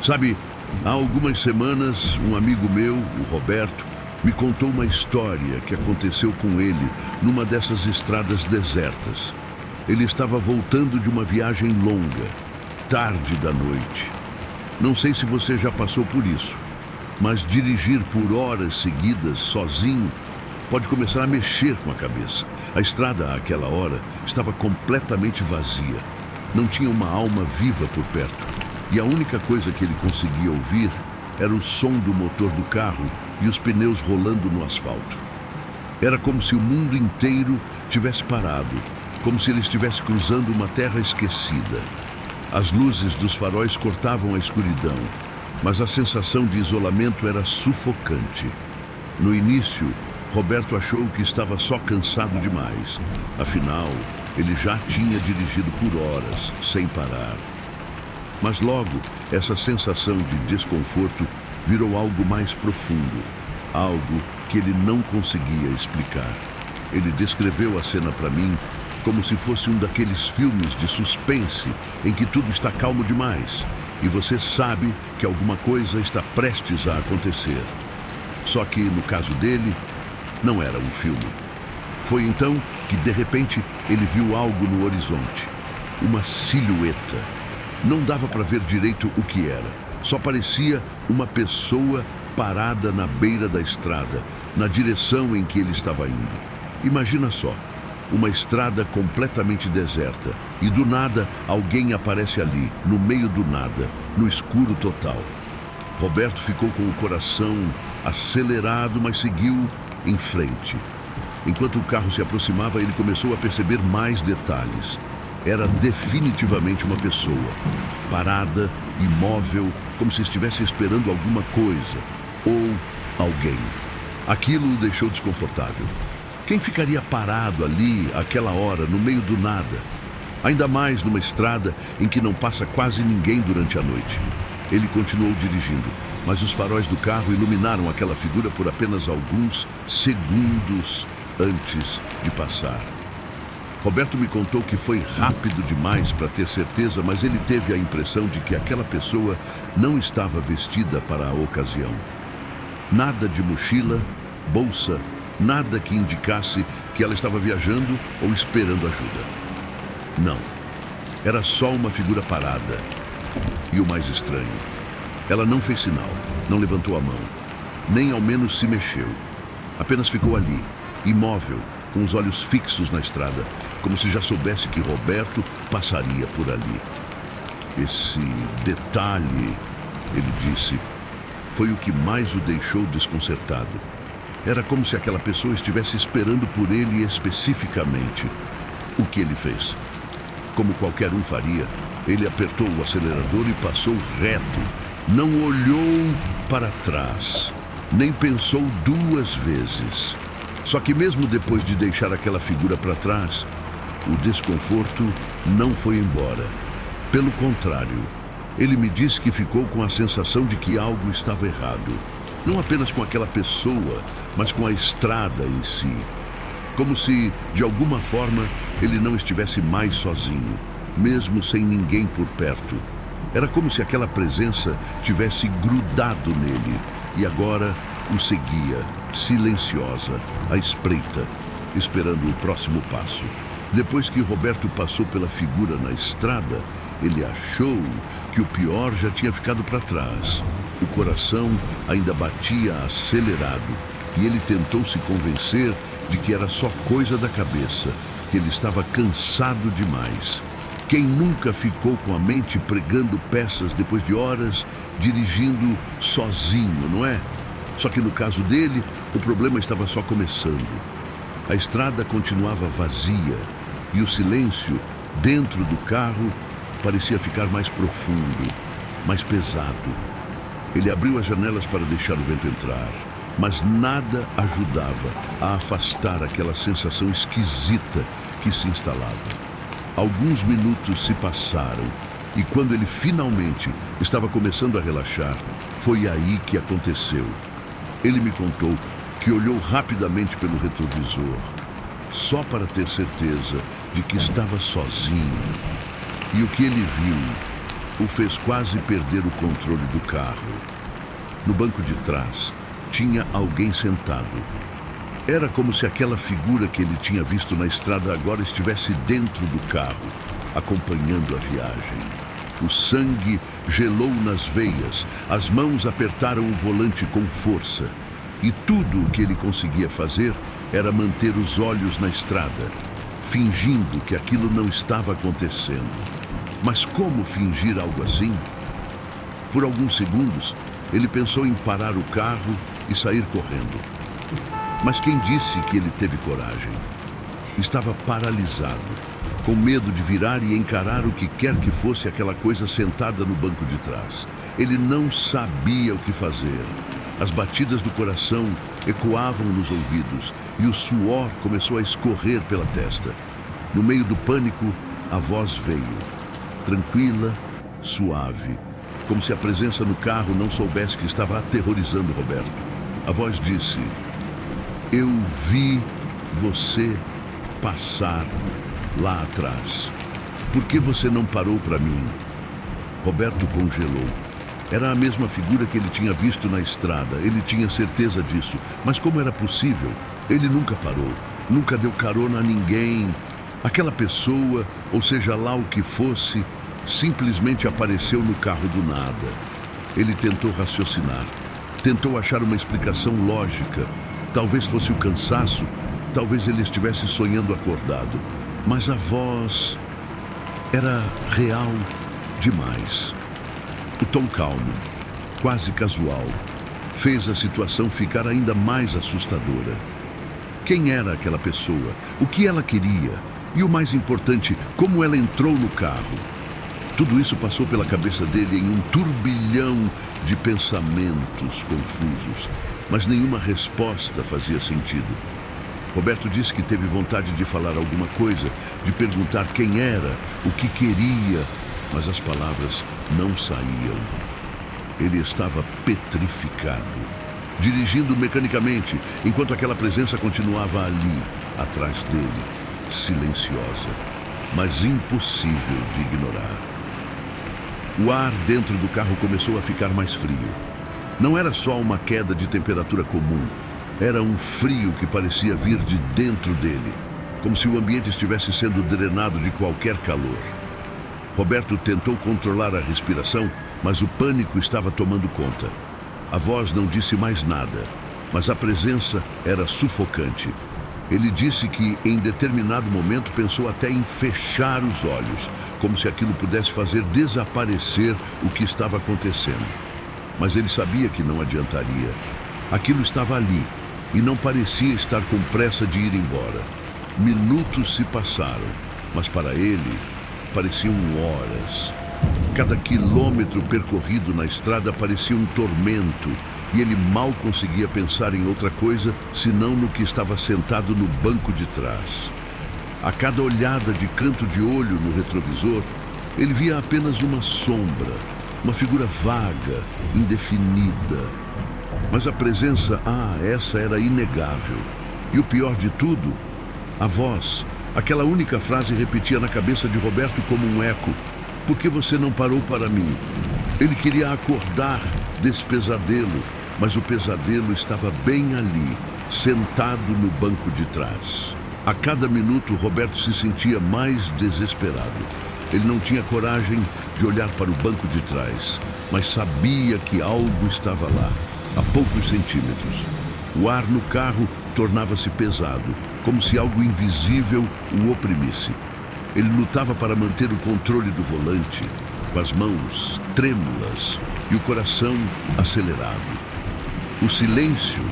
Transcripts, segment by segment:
Sabe, há algumas semanas, um amigo meu, o Roberto, me contou uma história que aconteceu com ele numa dessas estradas desertas. Ele estava voltando de uma viagem longa, tarde da noite. Não sei se você já passou por isso, mas dirigir por horas seguidas sozinho pode começar a mexer com a cabeça. A estrada, àquela hora, estava completamente vazia. Não tinha uma alma viva por perto. E a única coisa que ele conseguia ouvir era o som do motor do carro e os pneus rolando no asfalto. Era como se o mundo inteiro tivesse parado, como se ele estivesse cruzando uma terra esquecida. As luzes dos faróis cortavam a escuridão, mas a sensação de isolamento era sufocante. No início, Roberto achou que estava só cansado demais. Afinal, ele já tinha dirigido por horas, sem parar. Mas logo, essa sensação de desconforto virou algo mais profundo, algo que ele não conseguia explicar. Ele descreveu a cena para mim como se fosse um daqueles filmes de suspense em que tudo está calmo demais e você sabe que alguma coisa está prestes a acontecer. Só que, no caso dele, não era um filme. Foi então que, de repente, ele viu algo no horizonte. Uma silhueta. Não dava para ver direito o que era. Só parecia uma pessoa parada na beira da estrada, na direção em que ele estava indo. Imagina só, uma estrada completamente deserta e do nada alguém aparece ali, no meio do nada, no escuro total. Roberto ficou com o coração acelerado, mas seguiu em frente. Enquanto o carro se aproximava, ele começou a perceber mais detalhes. Era definitivamente uma pessoa, parada, imóvel, como se estivesse esperando alguma coisa, ou alguém. Aquilo o deixou desconfortável. Quem ficaria parado ali, àquela hora, no meio do nada? Ainda mais numa estrada em que não passa quase ninguém durante a noite. Ele continuou dirigindo, mas os faróis do carro iluminaram aquela figura por apenas alguns segundos antes de passar. Roberto me contou que foi rápido demais para ter certeza, mas ele teve a impressão de que aquela pessoa não estava vestida para a ocasião. Nada de mochila, bolsa, nada que indicasse que ela estava viajando ou esperando ajuda. Não. Era só uma figura parada. E o mais estranho, ela não fez sinal, não levantou a mão, nem ao menos se mexeu. Apenas ficou ali, imóvel, com os olhos fixos na estrada, como se já soubesse que Roberto passaria por ali. Esse detalhe, ele disse, foi o que mais o deixou desconcertado. Era como se aquela pessoa estivesse esperando por ele especificamente. O que ele fez? Como qualquer um faria, ele apertou o acelerador e passou reto. Não olhou para trás, nem pensou duas vezes. Só que mesmo depois de deixar aquela figura para trás, o desconforto não foi embora. Pelo contrário, ele me disse que ficou com a sensação de que algo estava errado. Não apenas com aquela pessoa, mas com a estrada em si. Como se, de alguma forma, ele não estivesse mais sozinho, mesmo sem ninguém por perto. Era como se aquela presença tivesse grudado nele e agora o seguia, silenciosa, à espreita, esperando o próximo passo. Depois que Roberto passou pela figura na estrada, ele achou que o pior já tinha ficado para trás. O coração ainda batia acelerado e ele tentou se convencer de que era só coisa da cabeça, que ele estava cansado demais. Quem nunca ficou com a mente pregando peças depois de horas dirigindo sozinho, não é? Só que no caso dele, o problema estava só começando. A estrada continuava vazia e o silêncio dentro do carro parecia ficar mais profundo, mais pesado. Ele abriu as janelas para deixar o vento entrar, mas nada ajudava a afastar aquela sensação esquisita que se instalava. Alguns minutos se passaram e quando ele finalmente estava começando a relaxar, foi aí que aconteceu. Ele me contou que olhou rapidamente pelo retrovisor, só para ter certeza de que estava sozinho. E o que ele viu o fez quase perder o controle do carro. No banco de trás, tinha alguém sentado. Era como se aquela figura que ele tinha visto na estrada agora estivesse dentro do carro, acompanhando a viagem. O sangue gelou nas veias, as mãos apertaram o volante com força. E tudo o que ele conseguia fazer era manter os olhos na estrada, fingindo que aquilo não estava acontecendo. Mas como fingir algo assim? Por alguns segundos, ele pensou em parar o carro e sair correndo. Mas quem disse que ele teve coragem? Estava paralisado, com medo de virar e encarar o que quer que fosse aquela coisa sentada no banco de trás. Ele não sabia o que fazer. As batidas do coração ecoavam nos ouvidos e o suor começou a escorrer pela testa. No meio do pânico, a voz veio, tranquila, suave, como se a presença no carro não soubesse que estava aterrorizando Roberto. A voz disse: "Eu vi você passar lá atrás. Por que você não parou para mim?" Roberto congelou. Era a mesma figura que ele tinha visto na estrada. Ele tinha certeza disso. Mas como era possível? Ele nunca parou. Nunca deu carona a ninguém. Aquela pessoa, ou seja lá o que fosse, simplesmente apareceu no carro do nada. Ele tentou raciocinar. Tentou achar uma explicação lógica. Talvez fosse o cansaço. Talvez ele estivesse sonhando acordado. Mas a voz era real demais. O tom calmo, quase casual, fez a situação ficar ainda mais assustadora. Quem era aquela pessoa? O que ela queria? E o mais importante, como ela entrou no carro? Tudo isso passou pela cabeça dele em um turbilhão de pensamentos confusos, mas nenhuma resposta fazia sentido. Roberto disse que teve vontade de falar alguma coisa, de perguntar quem era, o que queria, mas as palavras não saíam. Ele estava petrificado, dirigindo mecanicamente, enquanto aquela presença continuava ali, atrás dele, silenciosa, mas impossível de ignorar. O ar dentro do carro começou a ficar mais frio. Não era só uma queda de temperatura comum, era um frio que parecia vir de dentro dele, como se o ambiente estivesse sendo drenado de qualquer calor. Roberto tentou controlar a respiração, mas o pânico estava tomando conta. A voz não disse mais nada, mas a presença era sufocante. Ele disse que, em determinado momento, pensou até em fechar os olhos, como se aquilo pudesse fazer desaparecer o que estava acontecendo. Mas ele sabia que não adiantaria. Aquilo estava ali e não parecia estar com pressa de ir embora. Minutos se passaram, mas para ele pareciam horas. Cada quilômetro percorrido na estrada parecia um tormento e ele mal conseguia pensar em outra coisa senão no que estava sentado no banco de trás. A cada olhada de canto de olho no retrovisor, ele via apenas uma sombra, uma figura vaga, indefinida. Mas a presença, essa era inegável. E o pior de tudo, a voz. Aquela única frase repetia na cabeça de Roberto como um eco: "Por que você não parou para mim?" Ele queria acordar desse pesadelo, mas o pesadelo estava bem ali, sentado no banco de trás. A cada minuto, Roberto se sentia mais desesperado. Ele não tinha coragem de olhar para o banco de trás, mas sabia que algo estava lá, a poucos centímetros. O ar no carro tornava-se pesado, como se algo invisível o oprimisse. Ele lutava para manter o controle do volante, com as mãos trêmulas e o coração acelerado. O silêncio,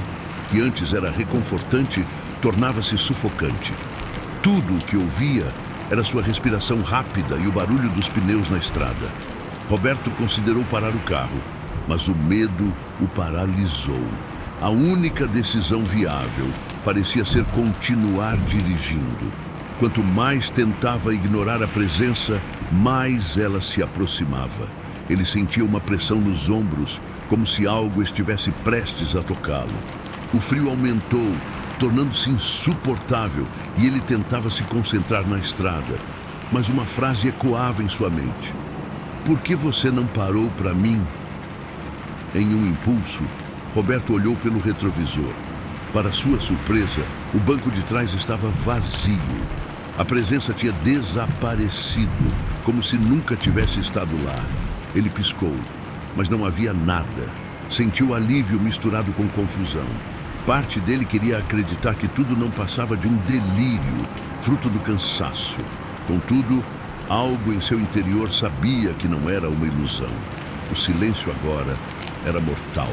que antes era reconfortante, tornava-se sufocante. Tudo o que ouvia era sua respiração rápida e o barulho dos pneus na estrada. Roberto considerou parar o carro, mas o medo o paralisou. A única decisão viável parecia ser continuar dirigindo. Quanto mais tentava ignorar a presença, mais ela se aproximava. Ele sentia uma pressão nos ombros, como se algo estivesse prestes a tocá-lo. O frio aumentou, tornando-se insuportável, e ele tentava se concentrar na estrada, mas uma frase ecoava em sua mente: Por que você não parou para mim? Em um impulso, Roberto olhou pelo retrovisor. Para sua surpresa, o banco de trás estava vazio. A presença tinha desaparecido, como se nunca tivesse estado lá. Ele piscou, mas não havia nada. Sentiu alívio misturado com confusão. Parte dele queria acreditar que tudo não passava de um delírio, fruto do cansaço. Contudo, algo em seu interior sabia que não era uma ilusão. O silêncio agora era mortal.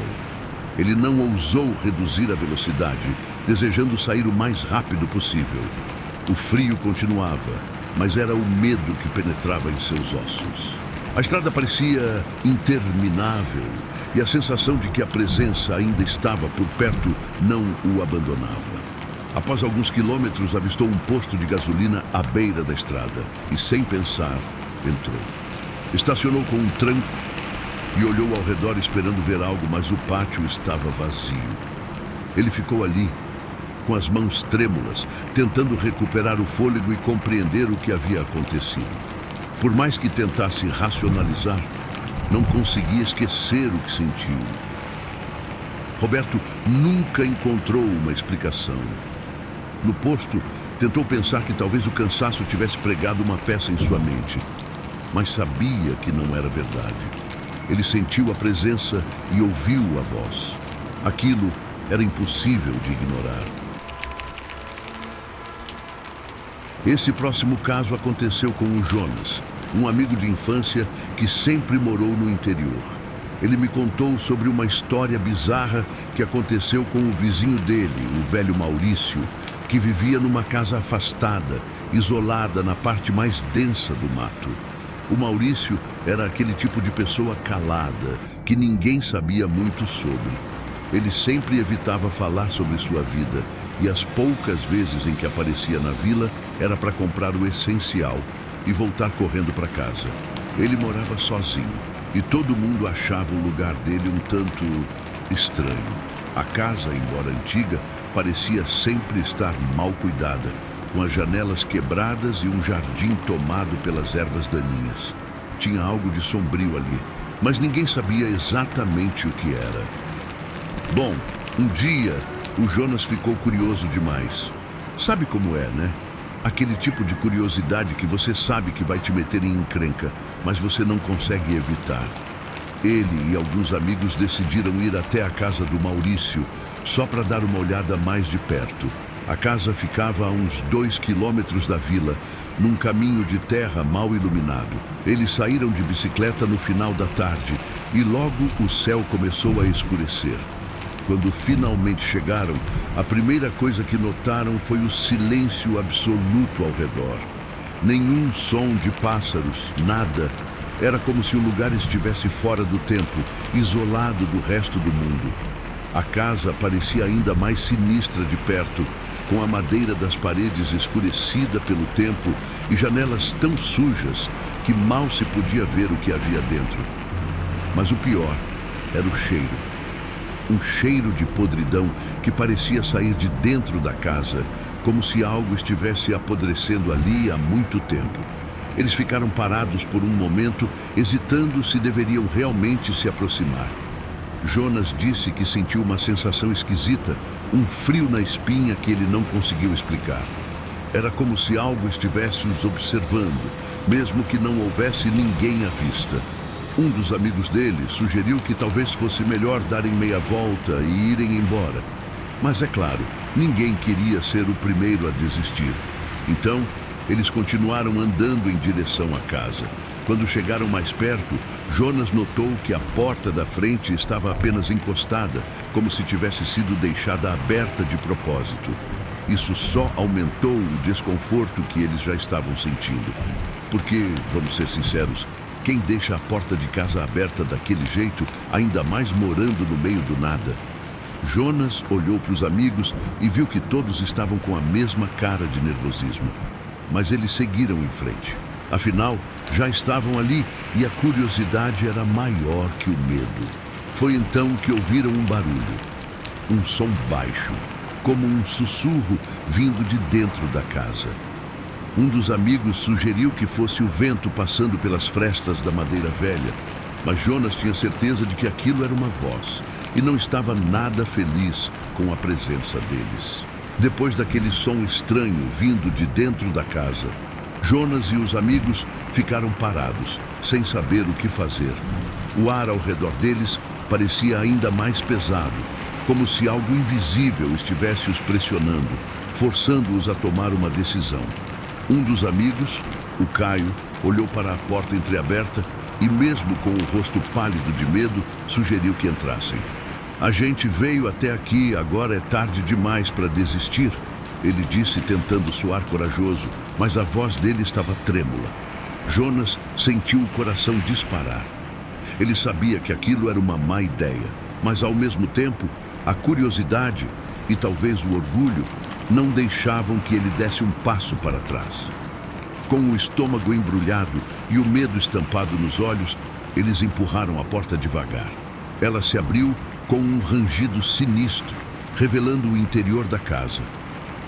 Ele não ousou reduzir a velocidade, desejando sair o mais rápido possível. O frio continuava, mas era o medo que penetrava em seus ossos. A estrada parecia interminável e a sensação de que a presença ainda estava por perto não o abandonava. Após alguns quilômetros, avistou um posto de gasolina à beira da estrada e, sem pensar, entrou. Estacionou com um tranco e olhou ao redor esperando ver algo, mas o pátio estava vazio. Ele ficou ali, com as mãos trêmulas, tentando recuperar o fôlego e compreender o que havia acontecido. Por mais que tentasse racionalizar, não conseguia esquecer o que sentiu. Roberto nunca encontrou uma explicação. No posto, tentou pensar que talvez o cansaço tivesse pregado uma peça em sua mente, mas sabia que não era verdade. Ele sentiu a presença e ouviu a voz. Aquilo era impossível de ignorar. Esse próximo caso aconteceu com o Jonas, um amigo de infância que sempre morou no interior. Ele me contou sobre uma história bizarra que aconteceu com o vizinho dele, o velho Maurício, que vivia numa casa afastada, isolada na parte mais densa do mato. O Maurício era aquele tipo de pessoa calada, que ninguém sabia muito sobre. Ele sempre evitava falar sobre sua vida, e as poucas vezes em que aparecia na vila era para comprar o essencial e voltar correndo para casa. Ele morava sozinho, e todo mundo achava o lugar dele um tanto estranho. A casa, embora antiga, parecia sempre estar mal cuidada, com as janelas quebradas e um jardim tomado pelas ervas daninhas. Tinha algo de sombrio ali, mas ninguém sabia exatamente o que era. Bom, um dia, o Jonas ficou curioso demais. Sabe como é, né? Aquele tipo de curiosidade que você sabe que vai te meter em encrenca, mas você não consegue evitar. Ele e alguns amigos decidiram ir até a casa do Maurício, só para dar uma olhada mais de perto. A casa ficava a uns 2 quilômetros da vila, num caminho de terra mal iluminado. Eles saíram de bicicleta no final da tarde e logo o céu começou a escurecer. Quando finalmente chegaram, a primeira coisa que notaram foi o silêncio absoluto ao redor. Nenhum som de pássaros, nada. Era como se o lugar estivesse fora do tempo, isolado do resto do mundo. A casa parecia ainda mais sinistra de perto, com a madeira das paredes escurecida pelo tempo e janelas tão sujas que mal se podia ver o que havia dentro. Mas o pior era o cheiro. Um cheiro de podridão que parecia sair de dentro da casa, como se algo estivesse apodrecendo ali há muito tempo. Eles ficaram parados por um momento, hesitando se deveriam realmente se aproximar. Jonas disse que sentiu uma sensação esquisita, um frio na espinha que ele não conseguiu explicar. Era como se algo estivesse os observando, mesmo que não houvesse ninguém à vista. Um dos amigos dele sugeriu que talvez fosse melhor darem meia volta e irem embora. Mas é claro, ninguém queria ser o primeiro a desistir. Então, eles continuaram andando em direção à casa. Quando chegaram mais perto, Jonas notou que a porta da frente estava apenas encostada, como se tivesse sido deixada aberta de propósito. Isso só aumentou o desconforto que eles já estavam sentindo. Porque, vamos ser sinceros, quem deixa a porta de casa aberta daquele jeito, ainda mais morando no meio do nada? Jonas olhou para os amigos e viu que todos estavam com a mesma cara de nervosismo. Mas eles seguiram em frente. Afinal, já estavam ali e a curiosidade era maior que o medo. Foi então que ouviram um barulho. Um som baixo, como um sussurro vindo de dentro da casa. Um dos amigos sugeriu que fosse o vento passando pelas frestas da madeira velha, mas Jonas tinha certeza de que aquilo era uma voz e não estava nada feliz com a presença deles. Depois daquele som estranho vindo de dentro da casa, Jonas e os amigos ficaram parados, sem saber o que fazer. O ar ao redor deles parecia ainda mais pesado, como se algo invisível estivesse os pressionando, forçando-os a tomar uma decisão. Um dos amigos, o Caio, olhou para a porta entreaberta e, mesmo com o rosto pálido de medo, sugeriu que entrassem. "A gente veio até aqui, agora é tarde demais para desistir", ele disse, tentando soar corajoso, mas a voz dele estava trêmula. Jonas sentiu o coração disparar. Ele sabia que aquilo era uma má ideia, mas ao mesmo tempo, a curiosidade e talvez o orgulho não deixavam que ele desse um passo para trás. Com o estômago embrulhado e o medo estampado nos olhos, eles empurraram a porta devagar. Ela se abriu com um rangido sinistro, revelando o interior da casa.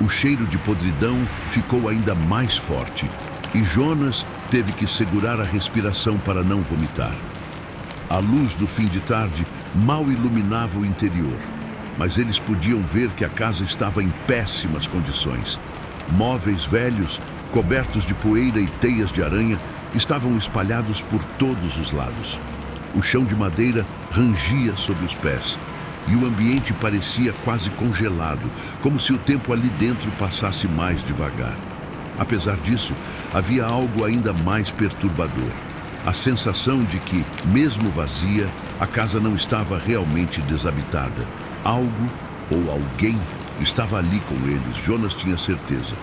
O cheiro de podridão ficou ainda mais forte e Jonas teve que segurar a respiração para não vomitar. A luz do fim de tarde mal iluminava o interior, mas eles podiam ver que a casa estava em péssimas condições. Móveis velhos, cobertos de poeira e teias de aranha, estavam espalhados por todos os lados. O chão de madeira rangia sob os pés e o ambiente parecia quase congelado, como se o tempo ali dentro passasse mais devagar. Apesar disso, havia algo ainda mais perturbador. A sensação de que, mesmo vazia, a casa não estava realmente desabitada. Algo ou alguém estava ali com eles, Jonas tinha certeza.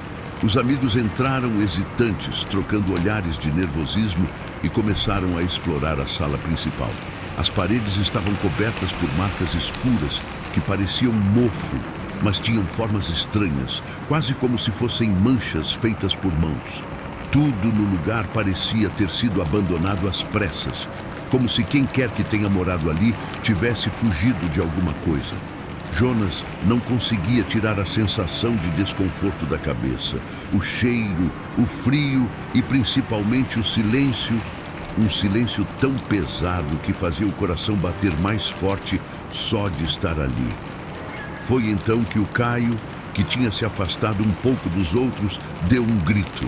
Os amigos entraram hesitantes, trocando olhares de nervosismo e começaram a explorar a sala principal. As paredes estavam cobertas por marcas escuras que pareciam mofo, mas tinham formas estranhas, quase como se fossem manchas feitas por mãos. Tudo no lugar parecia ter sido abandonado às pressas, como se quem quer que tenha morado ali tivesse fugido de alguma coisa. Jonas não conseguia tirar a sensação de desconforto da cabeça. O cheiro, o frio e principalmente o silêncio. Um silêncio tão pesado que fazia o coração bater mais forte só de estar ali. Foi então que o Caio, que tinha se afastado um pouco dos outros, deu um grito.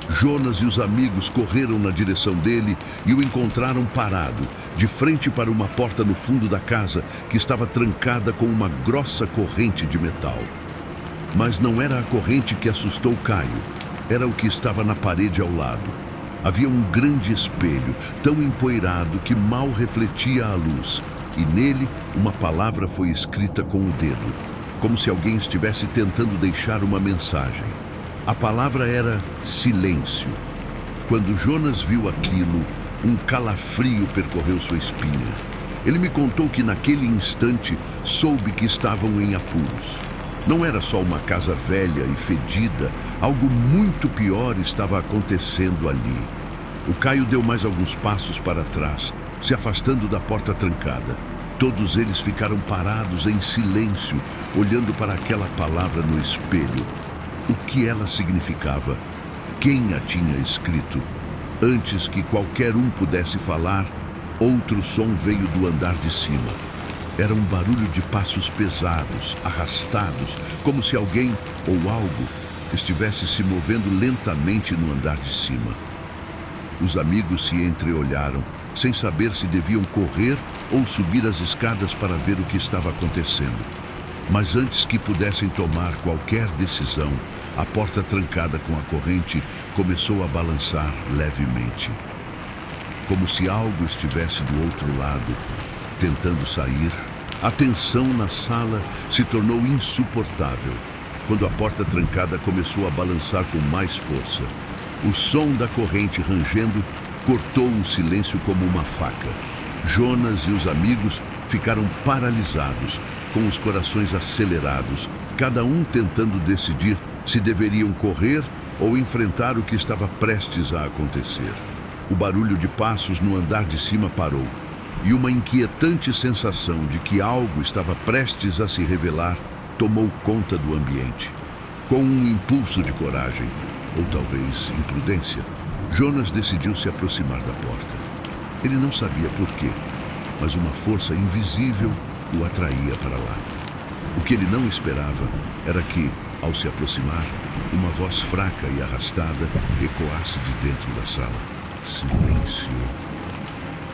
Jonas e os amigos correram na direção dele e o encontraram parado, de frente para uma porta no fundo da casa que estava trancada com uma grossa corrente de metal. Mas não era a corrente que assustou Caio, era o que estava na parede ao lado. Havia um grande espelho, tão empoeirado que mal refletia a luz, e nele uma palavra foi escrita com o dedo, como se alguém estivesse tentando deixar uma mensagem. A palavra era silêncio. Quando Jonas viu aquilo, um calafrio percorreu sua espinha. Ele me contou que naquele instante soube que estavam em apuros. Não era só uma casa velha e fedida, algo muito pior estava acontecendo ali. O Caio deu mais alguns passos para trás, se afastando da porta trancada. Todos eles ficaram parados em silêncio, olhando para aquela palavra no espelho. O que ela significava? Quem a tinha escrito? Antes que qualquer um pudesse falar, outro som veio do andar de cima. Era um barulho de passos pesados, arrastados, como se alguém ou algo estivesse se movendo lentamente no andar de cima. Os amigos se entreolharam, sem saber se deviam correr ou subir as escadas para ver o que estava acontecendo. Mas antes que pudessem tomar qualquer decisão, a porta trancada com a corrente começou a balançar levemente. Como se algo estivesse do outro lado, tentando sair. A tensão na sala se tornou insuportável, quando a porta trancada começou a balançar com mais força. O som da corrente rangendo cortou o silêncio como uma faca. Jonas e os amigos ficaram paralisados, com os corações acelerados, cada um tentando decidir se deveriam correr ou enfrentar o que estava prestes a acontecer. O barulho de passos no andar de cima parou, e uma inquietante sensação de que algo estava prestes a se revelar tomou conta do ambiente. Com um impulso de coragem, ou talvez imprudência, Jonas decidiu se aproximar da porta. Ele não sabia por quê, mas uma força invisível o atraía para lá. O que ele não esperava era que, ao se aproximar, uma voz fraca e arrastada ecoasse de dentro da sala. Silêncio.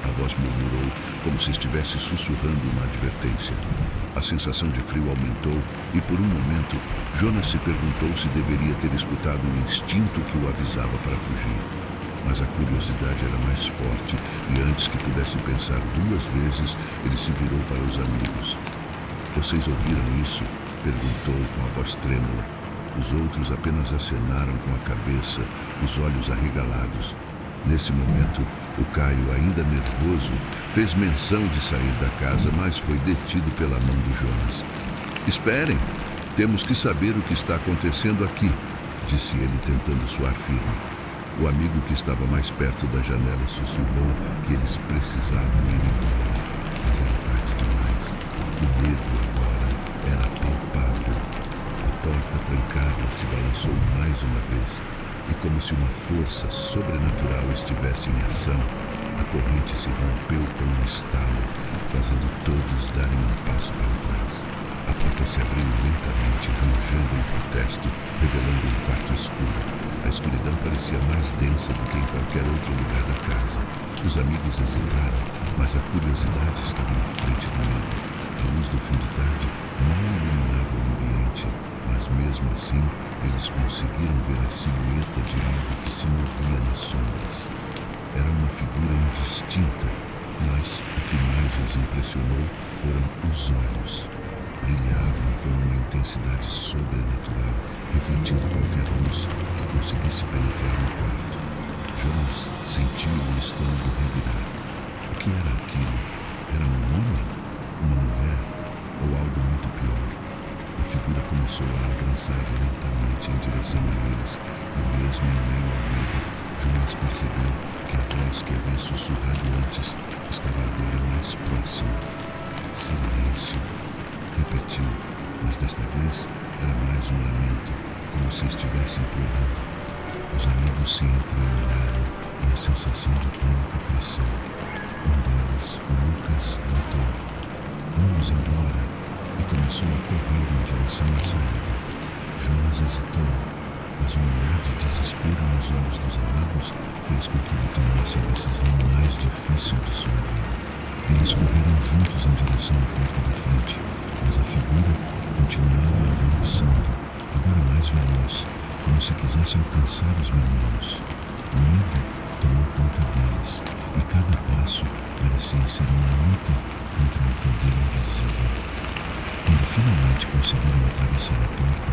A voz murmurou como se estivesse sussurrando uma advertência. A sensação de frio aumentou e, por um momento, Jonas se perguntou se deveria ter escutado o instinto que o avisava para fugir. Mas a curiosidade era mais forte e, antes que pudesse pensar duas vezes, ele se virou para os amigos. "Vocês ouviram isso?" perguntou com a voz trêmula. Os outros apenas acenaram com a cabeça, os olhos arregalados. Nesse momento, o Caio, ainda nervoso, fez menção de sair da casa, mas foi detido pela mão do Jonas. "Esperem, temos que saber o que está acontecendo aqui", disse ele, tentando soar firme. O amigo que estava mais perto da janela sussurrou que eles precisavam ir embora, mas era tarde demais. O medo agora era palpável. A porta trancada se balançou mais uma vez, e como se uma força sobrenatural estivesse em ação, a corrente se rompeu com um estalo, fazendo todos darem um passo para trás. A porta se abriu lentamente, rangendo em protesto, revelando um quarto escuro. A escuridão parecia mais densa do que em qualquer outro lugar da casa. Os amigos hesitaram, mas a curiosidade estava na frente do medo. A luz do fim de tarde mal iluminava o ambiente, mas mesmo assim eles conseguiram ver a silhueta de algo que se movia nas sombras. Era uma figura indistinta, mas o que mais os impressionou foram os olhos. Brilhavam com uma intensidade sobrenatural, refletindo qualquer luz que conseguisse penetrar no quarto. Jonas sentiu o estômago revirar. O que era aquilo? Era um homem? Uma mulher? Ou algo muito pior? A figura começou a avançar lentamente em direção a eles, e mesmo em meio ao medo, Jonas percebeu que a voz que havia sussurrado antes estava agora mais próxima. "Silêncio", repetiu, mas desta vez era mais um lamento, como se estivesse implorando. Os amigos se entreolharam e a sensação de pânico cresceu. Um deles, o Lucas, gritou: "Vamos embora!" e começou a correr em direção à saída. Jonas hesitou, mas um olhar de desespero nos olhos dos amigos fez com que ele tomasse a decisão mais difícil de sua vida. Eles correram juntos em direção à porta da frente, mas a figura continuava avançando, agora mais veloz, como se quisesse alcançar os meninos. O medo tomou conta deles, e cada passo parecia ser uma luta contra um poder invisível. Quando finalmente conseguiram atravessar a porta,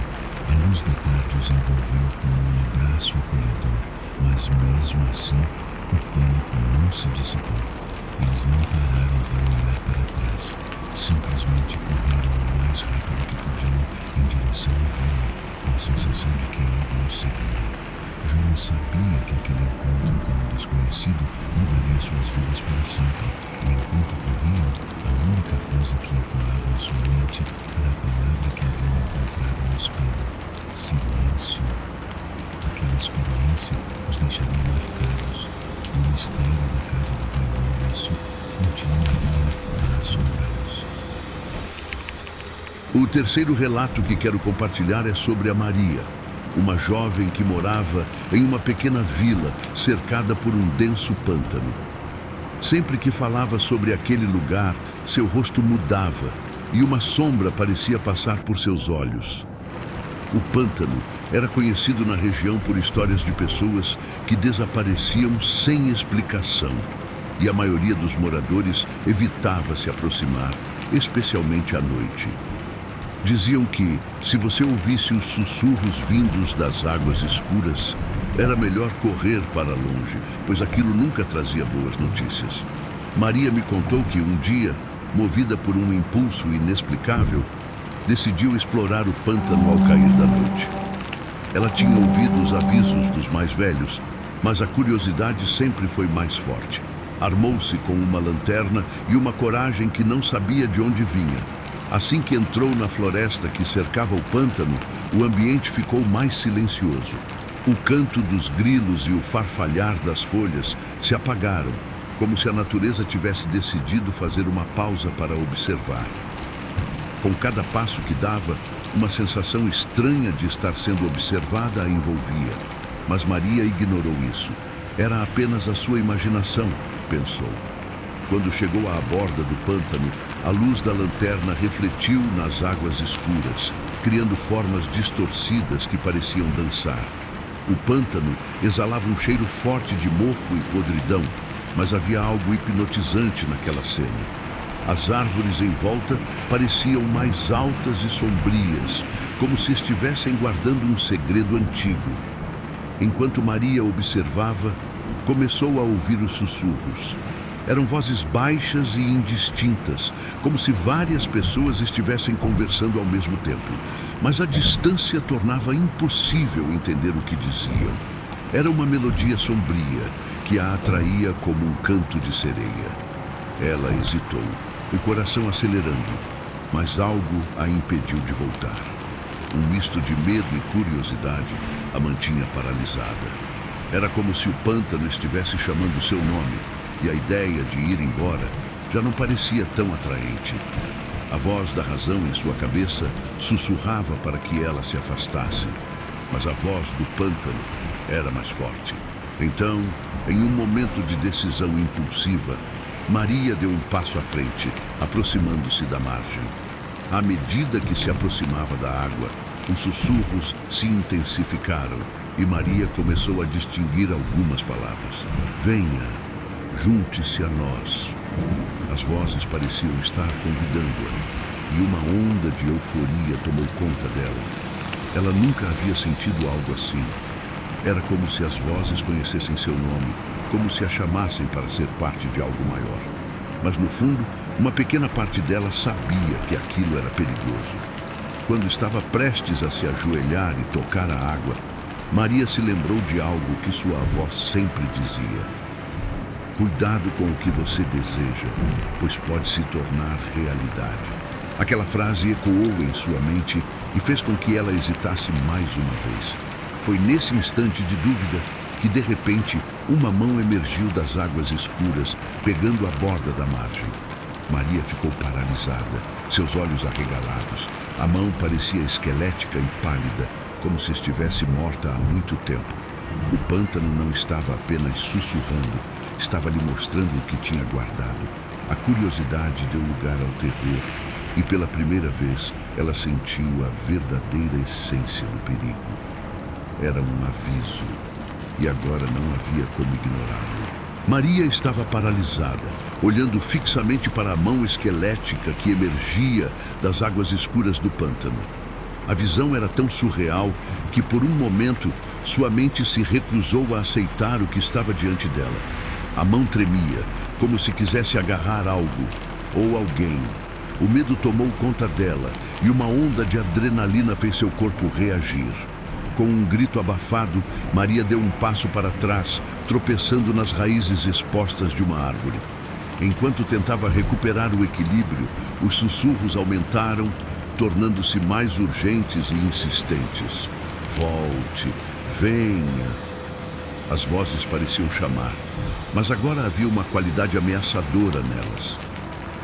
a luz da tarde os envolveu como um abraço acolhedor, mas mesmo assim o pânico não se dissipou. Eles não pararam para olhar para trás, simplesmente correram o mais rápido que podiam em direção à vila, com a sensação de que algo os seguia. Jonas sabia que aquele encontro com o desconhecido mudaria suas vidas para sempre, e enquanto corriam, a única coisa que ecoava em sua mente era a palavra que haviam encontrado no espelho: silêncio. Aquela experiência os deixaria marcados, e o mistério da casa do velho Maurício continuaria a assombrá-los. O terceiro relato que quero compartilhar é sobre a Maria, uma jovem que morava em uma pequena vila cercada por um denso pântano. Sempre que falava sobre aquele lugar, seu rosto mudava e uma sombra parecia passar por seus olhos. O pântano era conhecido na região por histórias de pessoas que desapareciam sem explicação, e a maioria dos moradores evitava se aproximar, especialmente à noite. Diziam que, se você ouvisse os sussurros vindos das águas escuras, era melhor correr para longe, pois aquilo nunca trazia boas notícias. Maria me contou que um dia, movida por um impulso inexplicável, decidiu explorar o pântano ao cair da noite. Ela tinha ouvido os avisos dos mais velhos, mas a curiosidade sempre foi mais forte. Armou-se com uma lanterna e uma coragem que não sabia de onde vinha. Assim que entrou na floresta que cercava o pântano, o ambiente ficou mais silencioso. O canto dos grilos e o farfalhar das folhas se apagaram, como se a natureza tivesse decidido fazer uma pausa para observar. Com cada passo que dava, uma sensação estranha de estar sendo observada a envolvia. Mas Maria ignorou isso. Era apenas a sua imaginação, pensou. Quando chegou à borda do pântano, a luz da lanterna refletiu nas águas escuras, criando formas distorcidas que pareciam dançar. O pântano exalava um cheiro forte de mofo e podridão, mas havia algo hipnotizante naquela cena. As árvores em volta pareciam mais altas e sombrias, como se estivessem guardando um segredo antigo. Enquanto Maria observava, começou a ouvir os sussurros. Eram vozes baixas e indistintas, como se várias pessoas estivessem conversando ao mesmo tempo. Mas a distância tornava impossível entender o que diziam. Era uma melodia sombria que a atraía como um canto de sereia. Ela hesitou, o coração acelerando, mas algo a impediu de voltar. Um misto de medo e curiosidade a mantinha paralisada. Era como se o pântano estivesse chamando seu nome, e a ideia de ir embora já não parecia tão atraente. A voz da razão em sua cabeça sussurrava para que ela se afastasse, mas a voz do pântano era mais forte. Então, em um momento de decisão impulsiva, Maria deu um passo à frente, aproximando-se da margem. À medida que se aproximava da água, os sussurros se intensificaram e Maria começou a distinguir algumas palavras. Venha, junte-se a nós. As vozes pareciam estar convidando-a, e uma onda de euforia tomou conta dela. Ela nunca havia sentido algo assim. Era como se as vozes conhecessem seu nome, como se a chamassem para ser parte de algo maior. Mas no fundo, uma pequena parte dela sabia que aquilo era perigoso. Quando estava prestes a se ajoelhar e tocar a água, Maria se lembrou de algo que sua avó sempre dizia: cuidado com o que você deseja, pois pode se tornar realidade. Aquela frase ecoou em sua mente e fez com que ela hesitasse mais uma vez. Foi nesse instante de dúvida que, de repente, uma mão emergiu das águas escuras, pegando a borda da margem. Maria ficou paralisada, seus olhos arregalados. A mão parecia esquelética e pálida, como se estivesse morta há muito tempo. O pântano não estava apenas sussurrando, estava lhe mostrando o que tinha guardado. A curiosidade deu lugar ao terror, e pela primeira vez ela sentiu a verdadeira essência do perigo. Era um aviso, e agora não havia como ignorá-lo. Maria estava paralisada, olhando fixamente para a mão esquelética que emergia das águas escuras do pântano. A visão era tão surreal que, por um momento, sua mente se recusou a aceitar o que estava diante dela. A mão tremia, como se quisesse agarrar algo ou alguém. O medo tomou conta dela e uma onda de adrenalina fez seu corpo reagir. Com um grito abafado, Maria deu um passo para trás, tropeçando nas raízes expostas de uma árvore. Enquanto tentava recuperar o equilíbrio, os sussurros aumentaram, tornando-se mais urgentes e insistentes. Volte, venha. As vozes pareciam chamar, mas agora havia uma qualidade ameaçadora nelas.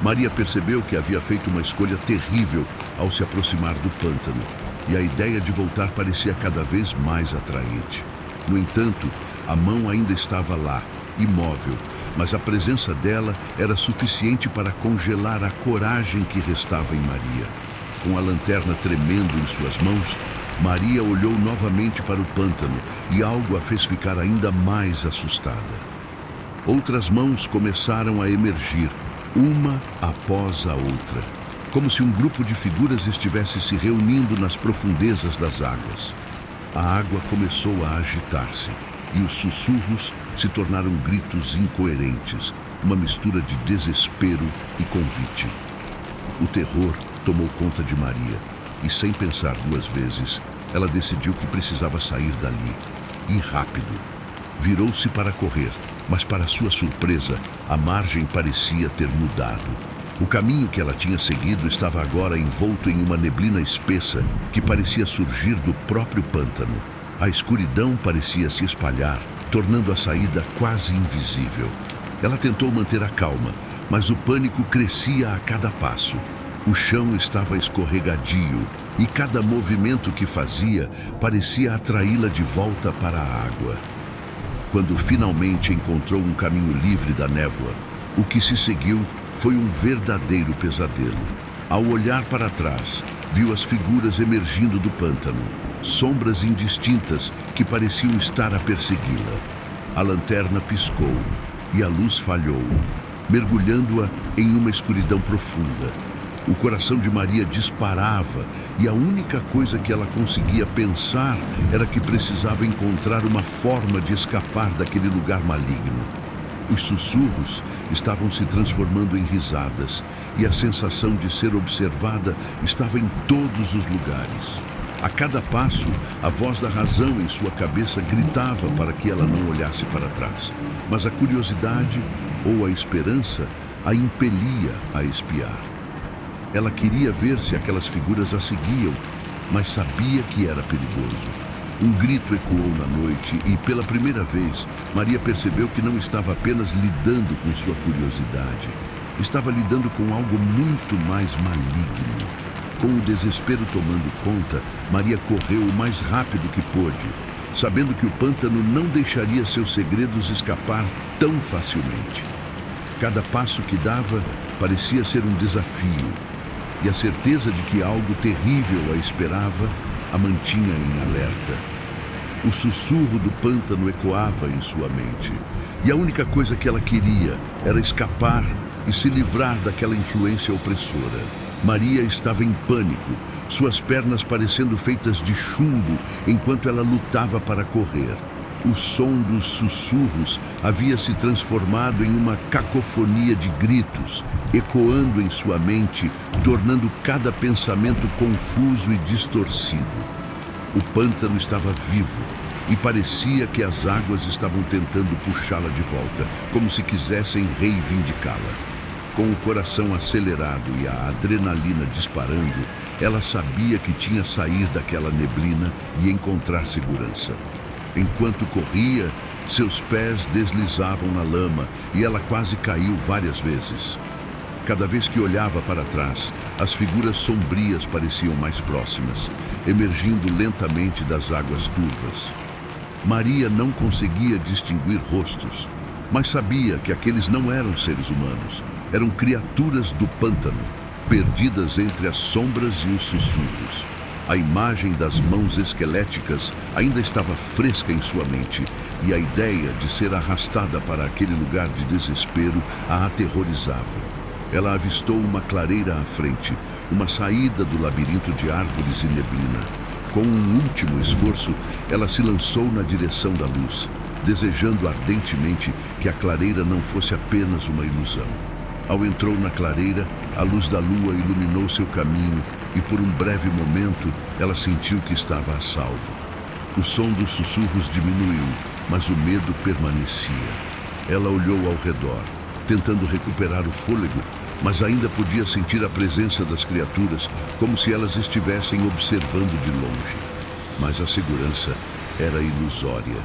Maria percebeu que havia feito uma escolha terrível ao se aproximar do pântano, e a ideia de voltar parecia cada vez mais atraente. No entanto, a mão ainda estava lá, imóvel, mas a presença dela era suficiente para congelar a coragem que restava em Maria. Com a lanterna tremendo em suas mãos, Maria olhou novamente para o pântano e algo a fez ficar ainda mais assustada. Outras mãos começaram a emergir, uma após a outra, como se um grupo de figuras estivesse se reunindo nas profundezas das águas. A água começou a agitar-se e os sussurros se tornaram gritos incoerentes, uma mistura de desespero e convite. O terror tomou conta de Maria e, sem pensar duas vezes, ela decidiu que precisava sair dali, e rápido. Virou-se para correr, mas para sua surpresa, a margem parecia ter mudado. O caminho que ela tinha seguido estava agora envolto em uma neblina espessa que parecia surgir do próprio pântano. A escuridão parecia se espalhar, tornando a saída quase invisível. Ela tentou manter a calma, mas o pânico crescia a cada passo. O chão estava escorregadio e cada movimento que fazia parecia atraí-la de volta para a água. Quando finalmente encontrou um caminho livre da névoa, o que se seguiu foi um verdadeiro pesadelo. Ao olhar para trás, viu as figuras emergindo do pântano, sombras indistintas que pareciam estar a persegui-la. A lanterna piscou e a luz falhou, mergulhando-a em uma escuridão profunda. O coração de Maria disparava e a única coisa que ela conseguia pensar era que precisava encontrar uma forma de escapar daquele lugar maligno. Os sussurros estavam se transformando em risadas e a sensação de ser observada estava em todos os lugares. A cada passo, a voz da razão em sua cabeça gritava para que ela não olhasse para trás, mas a curiosidade ou a esperança a impelia a espiar. Ela queria ver se aquelas figuras a seguiam, mas sabia que era perigoso. Um grito ecoou na noite e, pela primeira vez, Maria percebeu que não estava apenas lidando com sua curiosidade. Estava lidando com algo muito mais maligno. Com o desespero tomando conta, Maria correu o mais rápido que pôde, sabendo que o pântano não deixaria seus segredos escapar tão facilmente. Cada passo que dava parecia ser um desafio, e a certeza de que algo terrível a esperava a mantinha em alerta. O sussurro do pântano ecoava em sua mente, e a única coisa que ela queria era escapar e se livrar daquela influência opressora. Maria estava em pânico, suas pernas parecendo feitas de chumbo enquanto ela lutava para correr. O som dos sussurros havia se transformado em uma cacofonia de gritos, ecoando em sua mente, tornando cada pensamento confuso e distorcido. O pântano estava vivo e parecia que as águas estavam tentando puxá-la de volta, como se quisessem reivindicá-la. Com o coração acelerado e a adrenalina disparando, ela sabia que tinha que sair daquela neblina e encontrar segurança. Enquanto corria, seus pés deslizavam na lama e ela quase caiu várias vezes. Cada vez que olhava para trás, as figuras sombrias pareciam mais próximas, emergindo lentamente das águas turvas. Maria não conseguia distinguir rostos, mas sabia que aqueles não eram seres humanos. Eram criaturas do pântano, perdidas entre as sombras e os sussurros. A imagem das mãos esqueléticas ainda estava fresca em sua mente, e a ideia de ser arrastada para aquele lugar de desespero a aterrorizava. Ela avistou uma clareira à frente, uma saída do labirinto de árvores e neblina. Com um último esforço, ela se lançou na direção da luz, desejando ardentemente que a clareira não fosse apenas uma ilusão. Ao entrou na clareira, a luz da lua iluminou seu caminho e por um breve momento ela sentiu que estava a salvo. O som dos sussurros diminuiu, mas o medo permanecia. Ela olhou ao redor, tentando recuperar o fôlego, mas ainda podia sentir a presença das criaturas, como se elas estivessem observando de longe. Mas a segurança era ilusória.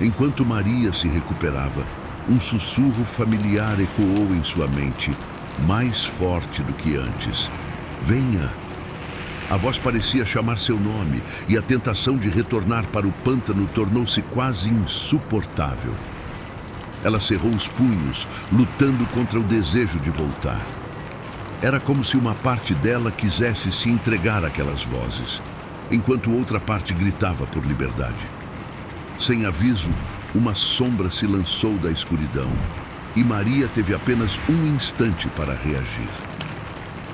Enquanto Maria se recuperava, um sussurro familiar ecoou em sua mente, mais forte do que antes. Venha! A voz parecia chamar seu nome, e a tentação de retornar para o pântano tornou-se quase insuportável. Ela cerrou os punhos, lutando contra o desejo de voltar. Era como se uma parte dela quisesse se entregar àquelas vozes, enquanto outra parte gritava por liberdade. Sem aviso, uma sombra se lançou da escuridão, e Maria teve apenas um instante para reagir.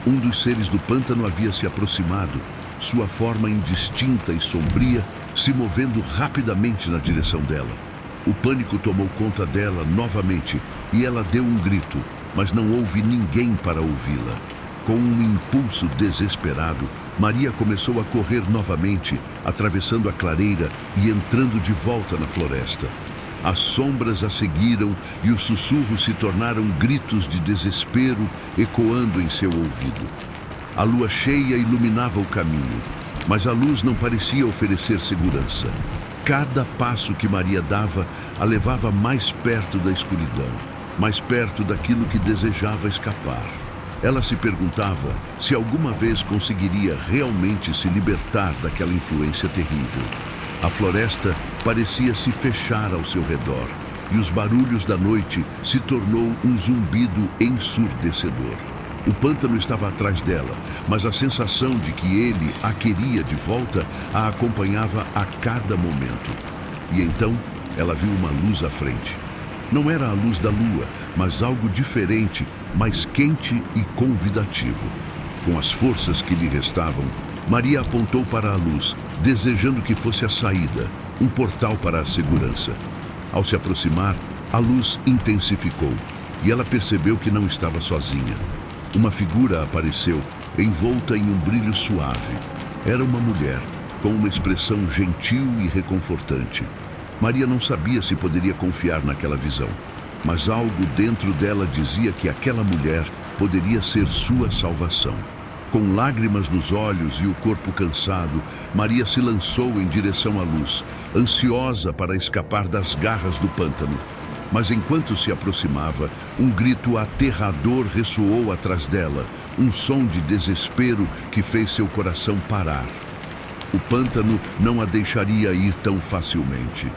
Um dos seres do pântano havia se aproximado, sua forma indistinta e sombria se movendo rapidamente na direção dela. O pânico tomou conta dela novamente e ela deu um grito, mas não houve ninguém para ouvi-la. Com um impulso desesperado, Maria começou a correr novamente, atravessando a clareira e entrando de volta na floresta. As sombras a seguiram e os sussurros se tornaram gritos de desespero ecoando em seu ouvido. A lua cheia iluminava o caminho, mas a luz não parecia oferecer segurança. Cada passo que Maria dava a levava mais perto da escuridão, mais perto daquilo que desejava escapar. Ela se perguntava se alguma vez conseguiria realmente se libertar daquela influência terrível. A floresta parecia se fechar ao seu redor e os barulhos da noite se tornou um zumbido ensurdecedor. O pântano estava atrás dela, mas a sensação de que ele a queria de volta a acompanhava a cada momento. E então ela viu uma luz à frente. Não era a luz da lua, mas algo diferente, mais quente e convidativo. Com as forças que lhe restavam, Maria apontou para a luz, desejando que fosse a saída, um portal para a segurança. Ao se aproximar, a luz intensificou e ela percebeu que não estava sozinha. Uma figura apareceu, envolta em um brilho suave. Era uma mulher, com uma expressão gentil e reconfortante. Maria não sabia se poderia confiar naquela visão, mas algo dentro dela dizia que aquela mulher poderia ser sua salvação. Com lágrimas nos olhos e o corpo cansado, Maria se lançou em direção à luz, ansiosa para escapar das garras do pântano. Mas enquanto se aproximava, um grito aterrador ressoou atrás dela, um som de desespero que fez seu coração parar. O pântano não a deixaria ir tão facilmente.